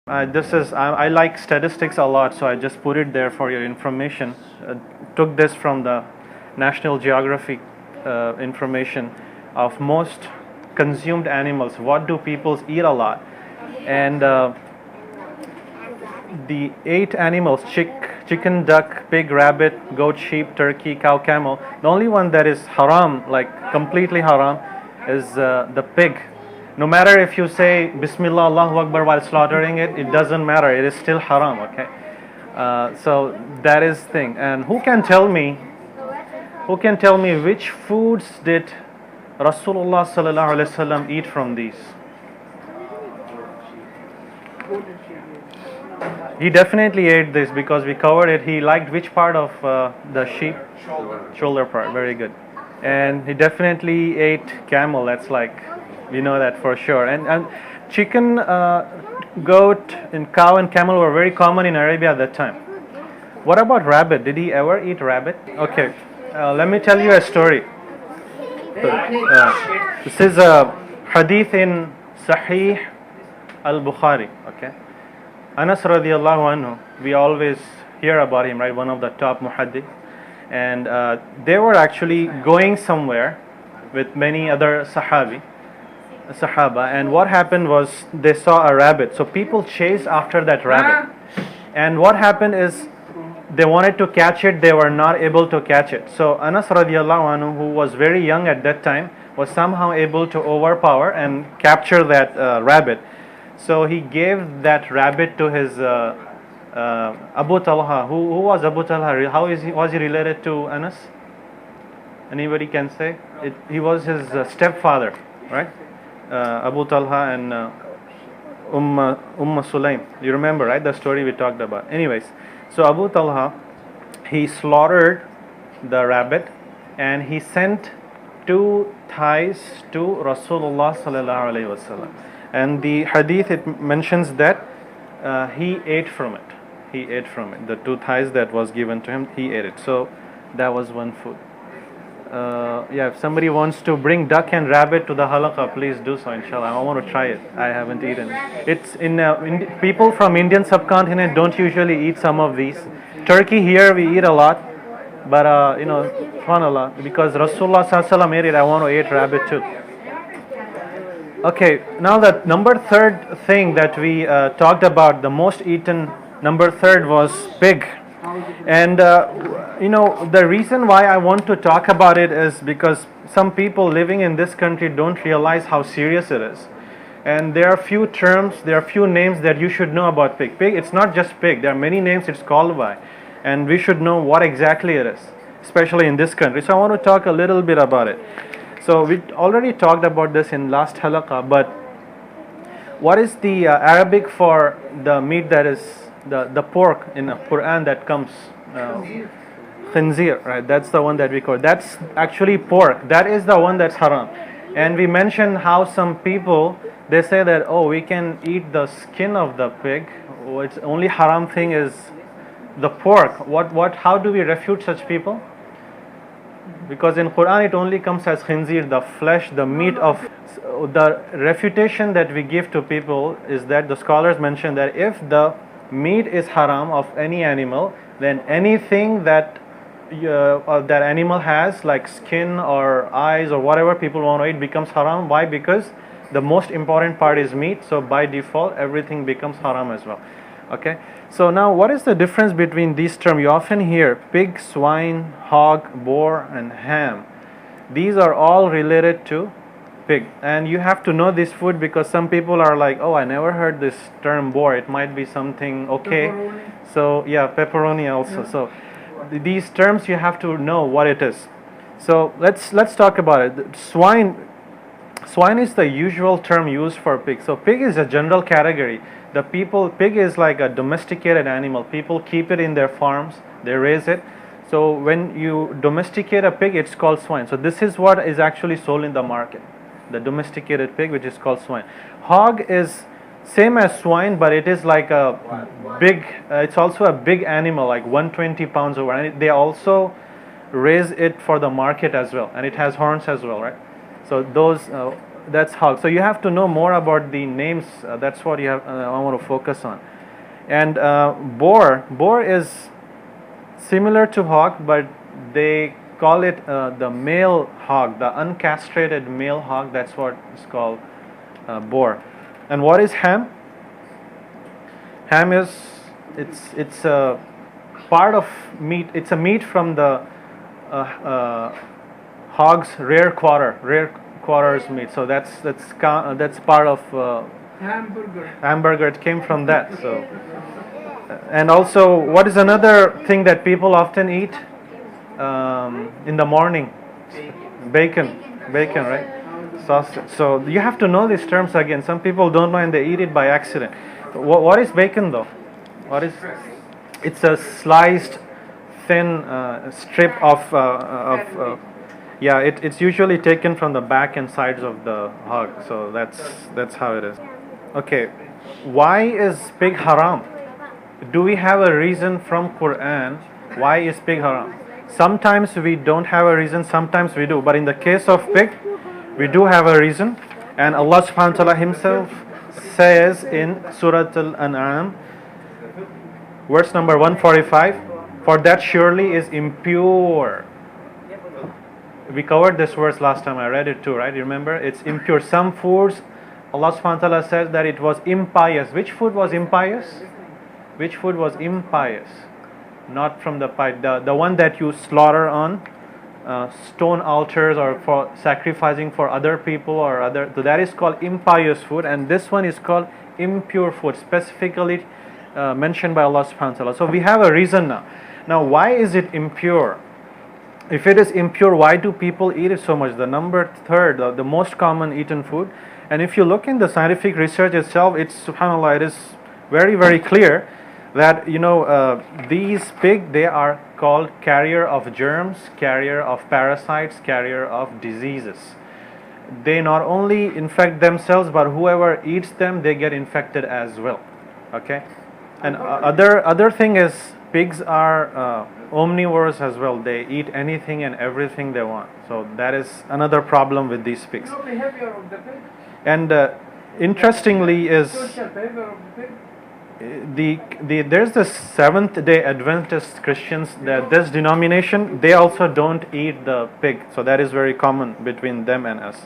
I like statistics a lot, so I just put it there for your information. Took this from the National Geographic information of most consumed animals. What do people eat a lot? And the 8 animals: chicken, duck, pig, rabbit, goat, sheep, turkey, cow, camel. The only one that is haram, like completely haram, is the pig. No matter if you say Bismillah, Allahu Akbar while slaughtering it, it doesn't matter. It is still haram. Okay, so that is thing. And who can tell me? Who can tell me which foods did Rasulullah sallallahu alaihi wasallam eat from these? He definitely ate this because we covered it. He liked which part of the sheep? Shoulder part. Very good. And he definitely ate camel. That's like, we know that for sure. And chicken, goat, and cow and camel were very common in Arabia at that time. What about rabbit? Did he ever eat rabbit? Okay, let me tell you a story. This is a hadith in Sahih al-Bukhari. Okay, Anas radiallahu anhu, we always hear about him, right? One of the top muhaddith. And they were actually going somewhere with many other sahaba, and what happened was they saw a rabbit. So people chased after that rabbit. And what happened is they wanted to catch it, they were not able to catch it. So Anas radiallahu anhu, who was very young at that time, was somehow able to overpower and capture that rabbit. So he gave that rabbit to his Abu Talha. Who was Abu Talha? How was he related to Anas? Anybody can say? He was his stepfather, right? Abu Talha and Sulaim. You remember, right? The story we talked about. Anyways, so Abu Talha, he slaughtered the rabbit and he sent 2 thighs to Rasulullah sallallahu alaihi wasallam. And the hadith, it mentions that he ate from it. He ate from it. The 2 thighs that was given to him, he ate it. So that was one food. Yeah, if somebody wants to bring duck and rabbit to the halaqah, please do so, inshallah. I want to try it. I haven't eaten. It's in people from Indian subcontinent don't usually eat some of these. Turkey here we eat a lot, but subhanallah, because Rasulullah sallallahu alaihi wasallam ate it, I want to eat rabbit too. Okay, now the third thing that we talked about, the most eaten third was pig. And the reason why I want to talk about it is because some people living in this country don't realize how serious it is. And there are few terms, there are few names that you should know about pig. Pig, it's not just pig, there are many names it's called by. And we should know what exactly it is, especially in this country. So I want to talk a little bit about it. So we already talked about this in last halaqah, but what is the Arabic for the meat that is the pork in the Quran that comes? Khinzir, right? That's the one that we call. That's actually pork. That is the one that's haram. And we mentioned how some people, they say that, oh, we can eat the skin of the pig. It's only haram thing is the pork. How do we refute such people? Because in Quran it only comes as khinzir, the flesh, the meat of. The refutation that we give to people is that the scholars mention that if the meat is haram of any animal, then anything that that animal has, like skin or eyes or whatever people want to eat, becomes haram. Why? Because the most important part is meat, so by default everything becomes haram as well. Okay, so now what is the difference between these terms? You often hear pig, swine, hog, boar, and ham. These are all related to pig, and you have to know this food because some people are like, oh, I never heard this term boar, it might be something okay. Pepperoni. So yeah, pepperoni also. Yeah. So these terms you have to know what it is. So let's talk about it. Swine is the usual term used for pig. So pig is a general category. Pig is like a domesticated animal. People keep it in their farms, they raise it. So when you domesticate a pig, it's called swine. So this is what is actually sold in the market, the domesticated pig, which is called swine. Hog is same as swine, but it is like a big, it's also a big animal, like 120 pounds over. And they also raise it for the market as well, and it has horns as well, right? So those That's hog. So you have to know more about the names. That's what you have. I want to focus on. And boar is similar to hog, but they call it the male hog, the uncastrated male hog. That's what is called boar. And what is ham? Ham is it's a part of meat. It's a meat from the hog's rear quarters meat. So that's part of hamburger. It came from that. So and also, what is another thing that people often eat in the morning? Bacon, right? Sausage. So you have to know these terms again. Some people don't know and they eat it by accident. What is bacon though? What is? It's a sliced, thin strip of yeah. It's usually taken from the back and sides of the hog. So that's how it is. Okay, why is pig haram? Do we have a reason from Quran? Why is pig haram? Sometimes we don't have a reason, sometimes we do. But in the case of pig, we do have a reason. And Allah subhanahu wa ta'ala himself says in Surah Al-An'am, verse number 145, for that surely is impure. We covered this verse last time, I read it too, right? You remember? It's impure. Some foods, Allah subhanahu wa ta'ala says that it was impious. Which food was impious? Which food was impious? Not from the pipe. The one that you slaughter on stone altars or for sacrificing for other people or other. So that is called impious food, and this one is called impure food, specifically mentioned by Allah subhanahu wa ta'ala. So we have a reason now. Now, why is it impure? If it is impure, why do people eat it so much? The number third, the most common eaten food. And if you look in the scientific research itself, it's subhanallah, it is very, very clear that these pig, they are called carrier of germs, carrier of parasites, carrier of diseases. They not only infect themselves, but whoever eats them, they get infected as well. Okay, and other thing is pigs are omnivores as well. They eat anything and everything they want. So that is another problem with these pigs. And interestingly is there's the Seventh-day Adventist Christians, that this denomination, they also don't eat the pig. So that is very common between them and us.